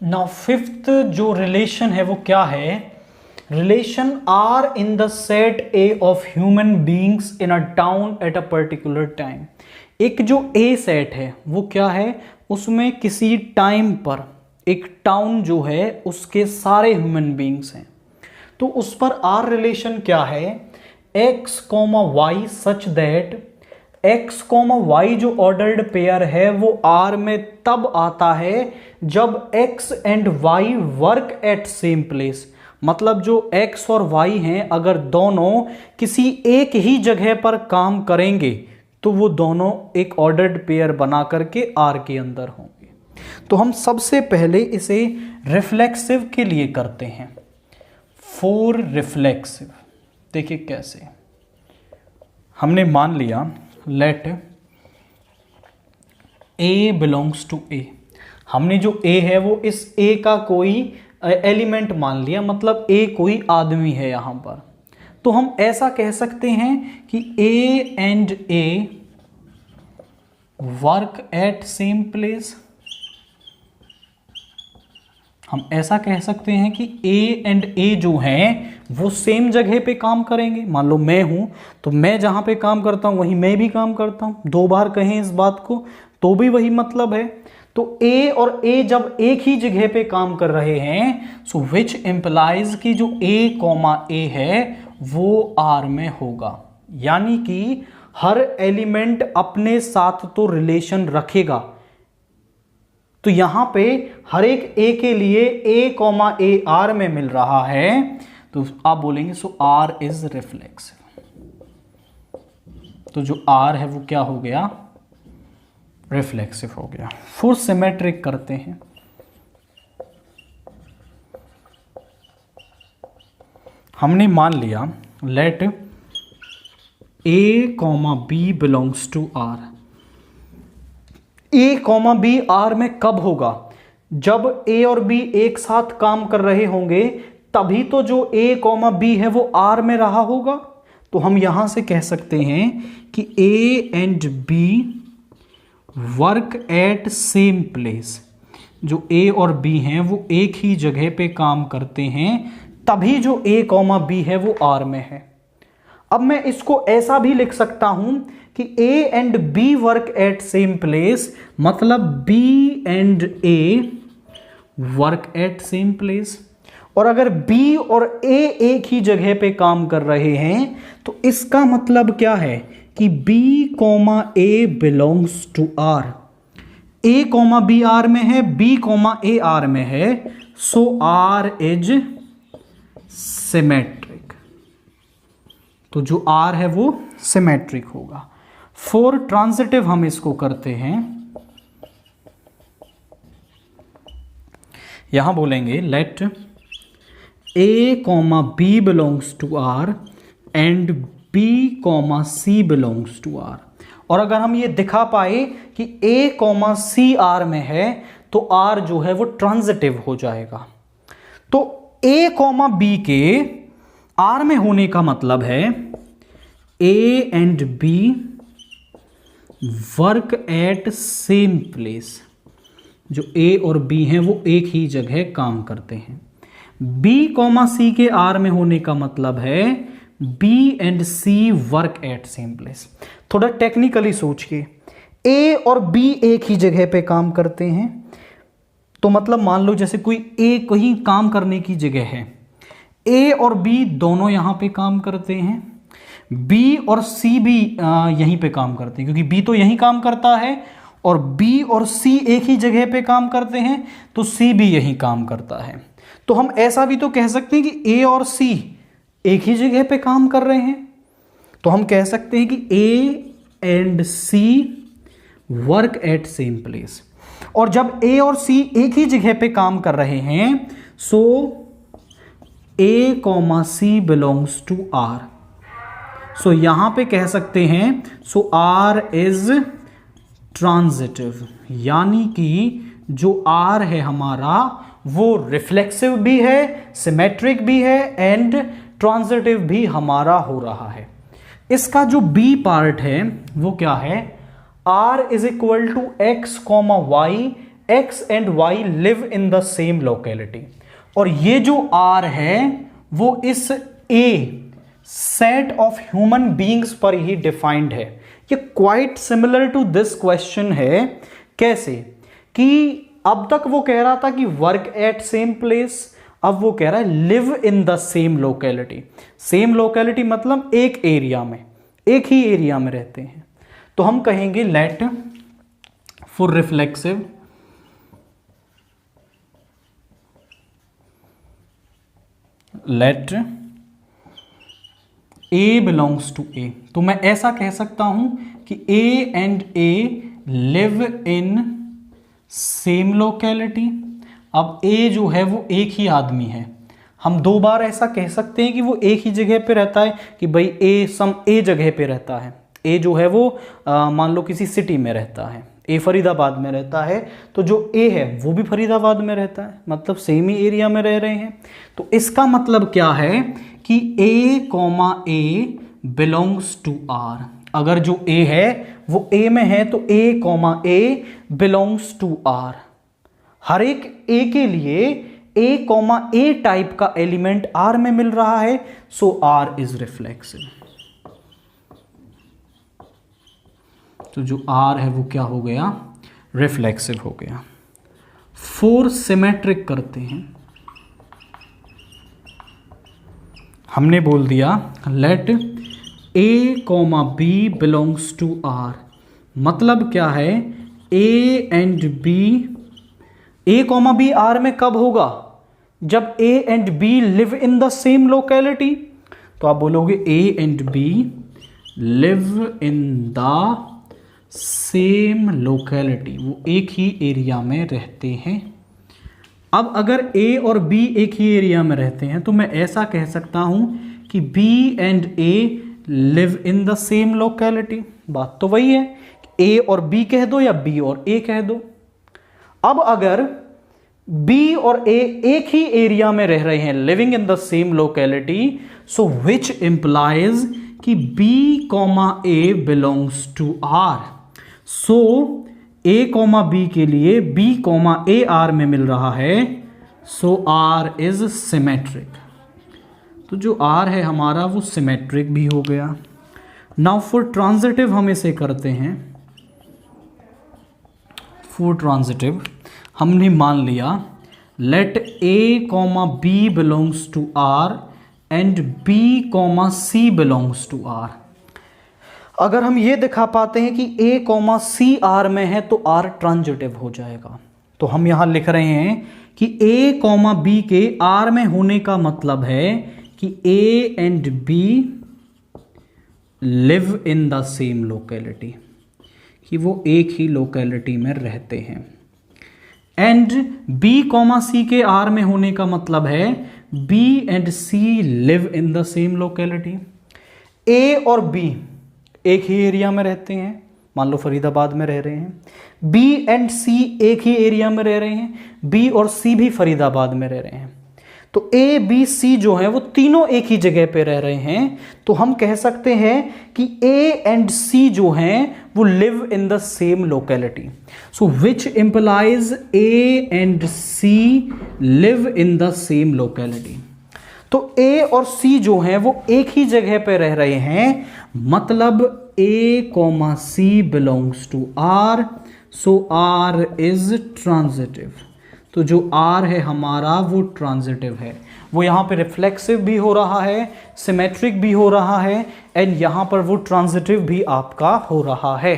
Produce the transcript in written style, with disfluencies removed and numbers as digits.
Now fifth जो relation है वो क्या है, relation R in the set A of human beings in a town at a particular time. एक जो ए सेट है वो क्या है, उसमें किसी टाइम पर एक टाउन जो है उसके सारे ह्यूमन बींग्स हैं, तो उस पर आर रिलेशन क्या है, x comma y such that x comma y जो ऑर्डर्ड पेयर है वो आर में तब आता है जब x and y work at same place. मतलब जो एक्स और वाई हैं अगर दोनों किसी एक ही जगह पर काम करेंगे तो वो दोनों एक ऑर्डर्ड पेयर बना करके आर के अंदर होंगे। तो हम सबसे पहले इसे रिफ्लेक्सिव के लिए करते हैं। फोर रिफ्लेक्सिव, देखिए कैसे। हमने मान लिया लेट ए बिलोंग्स टू ए, हमने जो ए है वो इस ए का कोई एलिमेंट मान लिया, मतलब ए कोई आदमी है यहां पर। तो हम ऐसा कह सकते हैं कि A and A work at same place. हम ऐसा कह सकते हैं कि ए एंड ए जो हैं वो सेम जगह पे काम करेंगे। मान लो मैं हूं तो मैं जहां पे काम करता हूं वहीं मैं भी काम करता हूं, दो बार कहें इस बात को तो भी वही मतलब है। तो ए और ए जब एक ही जगह पे काम कर रहे हैं, सो विच इंप्लाइज कि जो ए कॉमा ए है वो आर में होगा, यानी कि हर एलिमेंट अपने साथ तो रिलेशन रखेगा। तो यहां पे हर एक ए के लिए ए कॉमा ए आर में मिल रहा है, तो आप बोलेंगे सो आर इज रिफ्लेक्सिव। तो जो आर है वो क्या हो गया, रिफ्लेक्सिव हो गया। फिर सिमेट्रिक करते हैं। हमने मान लिया let A comma B belongs to R. A comma B R में कब होगा, जब ए और बी एक साथ काम कर रहे होंगे, तभी तो जो ए कॉमा बी है वो आर में रहा होगा। तो हम यहां से कह सकते हैं कि A and B work at same place. जो ए और बी हैं वो एक ही जगह पे काम करते हैं, तभी जो ए कॉमा बी है वो आर में है। अब मैं इसको ऐसा भी लिख सकता हूं कि A and B work at same place, मतलब B and A work at same place. और अगर B और A एक ही जगह पे काम कर रहे हैं तो इसका मतलब क्या है कि B comma A belongs to R। A comma B R में है, B कॉमा A R में है, सो R इज सिमेट्रिक। तो जो R है वो सिमेट्रिक होगा। फॉर ट्रांजिटिव हम इसको करते हैं, यहां बोलेंगे let A comma B belongs to R and B comma C belongs to R. और अगर हम ये दिखा पाए कि ए कॉमा सी आर में है तो आर जो है वो ट्रांजिटिव हो जाएगा। तो ए कॉमा बी के आर में होने का मतलब है A and B work at same place. जो ए और बी हैं वो एक ही जगह काम करते हैं। बी कॉमा सी के आर में होने का मतलब है B and C work at same place. थोड़ा टेक्निकली सोचिए, ए और बी एक ही जगह पे काम करते हैं, तो मतलब मान लो जैसे कोई ए कहीं काम करने की जगह है, ए और बी दोनों यहां पे काम करते हैं, बी और सी भी यहीं पे काम करते हैं, क्योंकि बी तो यहीं काम करता है और बी और सी एक ही जगह पे काम करते हैं, तो सी भी यहीं काम करता है। तो हम ऐसा भी तो कह सकते हैं कि ए और सी एक ही जगह पे काम कर रहे हैं, तो हम कह सकते हैं कि A and C work at same place. और जब ए और सी एक ही जगह पे काम कर रहे हैं, so A comma C belongs to R. So यहां पे कह सकते हैं सो आर इज ट्रांजिटिव, यानी कि जो आर है हमारा वो रिफ्लेक्सिव भी है, सिमेट्रिक भी है एंड ट्रांजिटिव भी हमारा हो रहा है। इसका जो बी पार्ट है वो क्या है, R is equal to x comma y x and y live in the same locality, और ये जो r है वो is a set of human beings पर ही डिफाइंड है। ये quite similar to this question है। कैसे कि अब तक वो कह रहा था कि वर्क एट सेम प्लेस, अब वो कह रहा है live in the same locality. Same locality मतलब एक एरिया में, एक ही एरिया में रहते हैं। तो हम कहेंगे let for reflexive let A belongs to A। तो मैं ऐसा कह सकता हूं कि A and A live in same locality। अब A जो है वो एक ही आदमी है, हम दो बार ऐसा कह सकते हैं कि वो एक ही जगह पे रहता है, कि भाई A जगह पे रहता है। A जो है वो मान लो किसी सिटी में रहता है, A फरीदाबाद में रहता है, तो जो A है वो भी फरीदाबाद में रहता है, मतलब सेम ही एरिया में रह रहे हैं। तो इसका मतलब क्या है कि A, A belongs to R। अगर जो A है वो A में है तो A, A belongs to R। हर एक A के लिए A, A टाइप का एलिमेंट R में मिल रहा है, सो R इज रिफ्लेक्सिव। तो जो R है वो क्या हो गया, रिफ्लेक्सिव हो गया। 4 सिमेट्रिक करते हैं। हमने बोल दिया let A, B belongs to R। मतलब क्या है, A and B, A, B R में कब होगा, जब A and B live in the same locality. तो आप बोलोगे A and B live in the same locality, वो एक ही एरिया में रहते हैं। अब अगर A और B एक ही एरिया में रहते हैं तो मैं ऐसा कह सकता हूं कि B and A live in the same locality. बात तो वही है, A और B कह दो या B और A कह दो। अब अगर B और A एक ही एरिया में रह रहे हैं, living in the same locality, so which implies कि B, A belongs to R। So A, B के लिए B, A R में मिल रहा है, सो R इज सिमेट्रिक। तो जो R है हमारा वो सिमेट्रिक भी हो गया। नाउ फॉर ट्रांजिटिव हम इसे करते हैं। फॉर ट्रांजिटिव हमने मान लिया let A, B belongs to R and B, C belongs to R। अगर हम ये दिखा पाते हैं कि A, C R में है तो R ट्रांजिटिव हो जाएगा। तो हम यहां लिख रहे हैं कि A, B के R में होने का मतलब है कि A and B live in the same locality, कि वो एक ही लोकेलिटी में रहते हैं। एंड B, C के R में होने का मतलब है B and C live in the same locality. A और B एक ही एरिया में रहते हैं, मान लो फरीदाबाद में रह रहे हैं। B एंड C एक ही एरिया में रह रहे हैं, B और C भी फरीदाबाद में रह रहे हैं। तो A, B, C जो है वो तीनों एक ही जगह पे रह रहे हैं। तो हम कह सकते हैं कि A एंड C जो हैं वो live in the same locality. So which implies A and C live in the same locality. तो A और C जो हैं वो एक ही जगह पे रह रहे हैं, मतलब A, C belongs to R, so R is transitive. तो जो R है हमारा वो ट्रांजिटिव है, वो यहाँ पे रिफ्लेक्सिव भी हो रहा है, सिमेट्रिक भी हो रहा है, एंड यहाँ पर वो ट्रांजिटिव भी आपका हो रहा है।